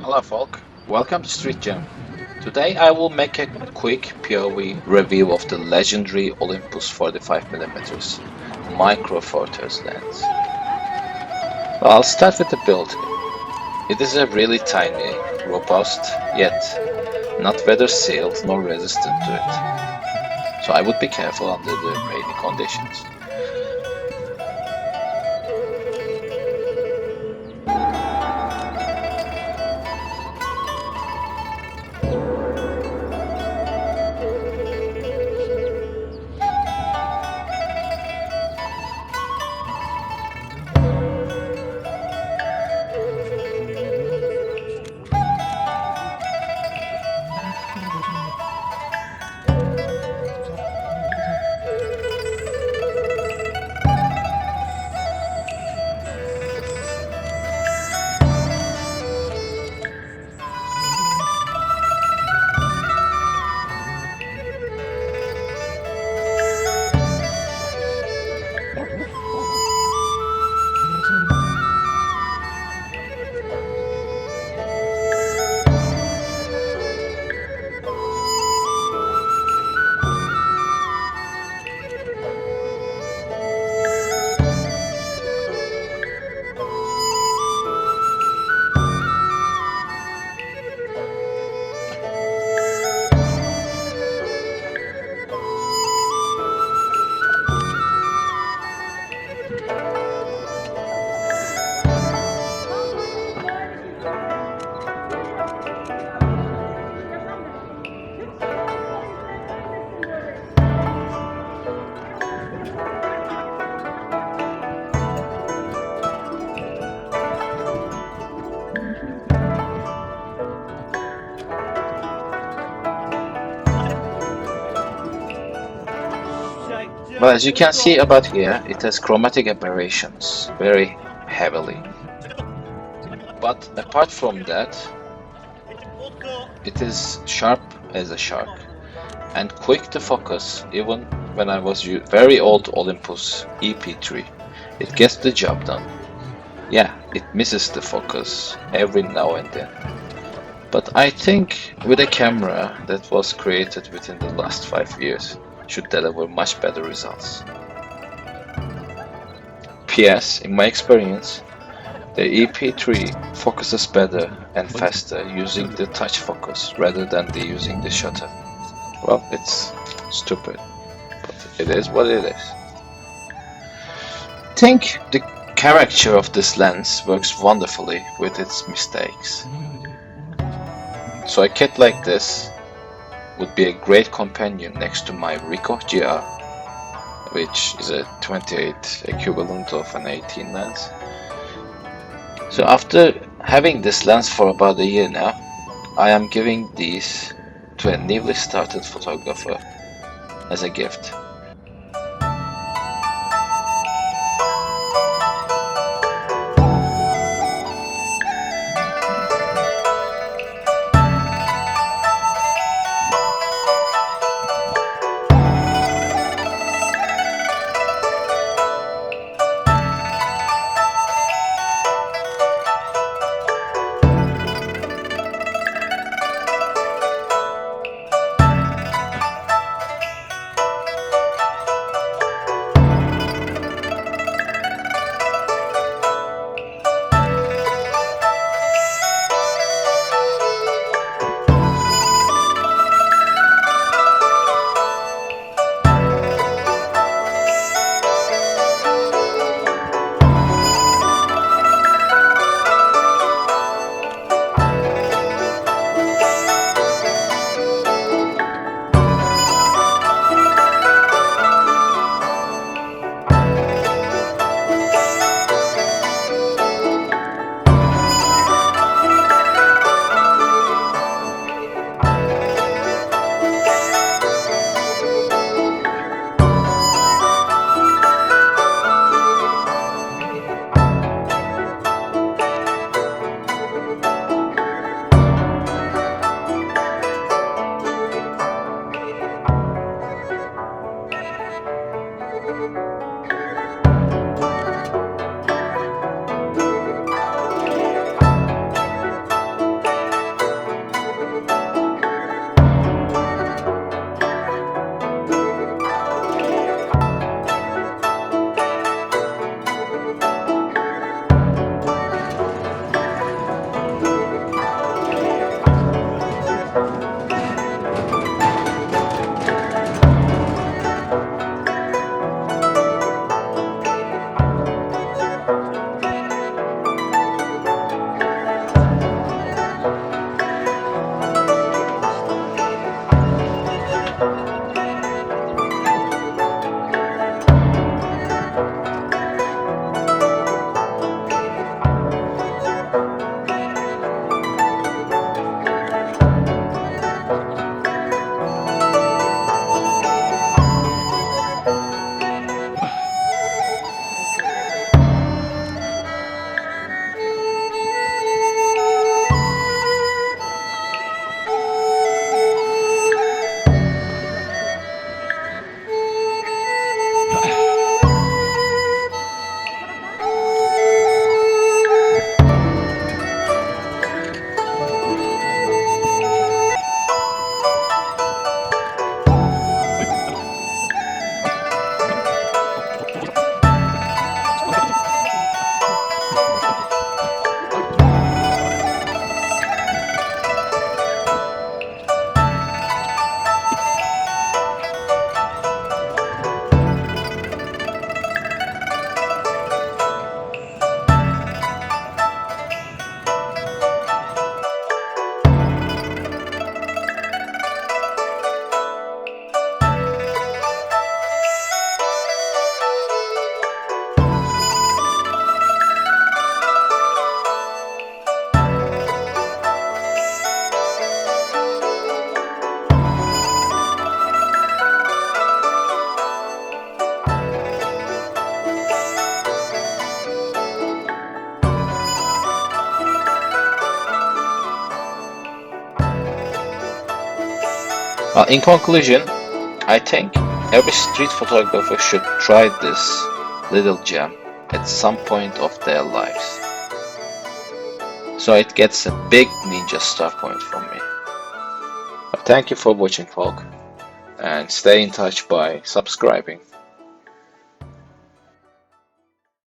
Hello folk, welcome to Street Jam. Today I will make a quick POV review of the legendary Olympus 45mm micro four thirds lens. I'll start with the build. It is a really tiny, robust, yet not weather sealed nor resistant to it. So I would be careful under the rainy conditions. Well, as you can see about here, it has chromatic aberrations very heavily. But apart from that, it is sharp as a shark and quick to focus. Even when I was very old Olympus EP3, it gets the job done. Yeah, it misses the focus every now and then. But I think with a camera that was created within the last 5 years, should deliver much better results. PS, in my experience, the EP3 focuses better and faster using the touch focus rather than using the shutter. Well, it's stupid, but it is what it is. I think the character of this lens works wonderfully with its mistakes. So a kit like this would be a great companion next to my Ricoh GR, which is a 28 equivalent of an 18 lens. So after having this lens for about a year now, I am giving these to a newly started photographer as a gift. In conclusion, I think every street photographer should try this little gem at some point of their lives. So it gets a big ninja star point from me. Thank you for watching, folk, and stay in touch by subscribing.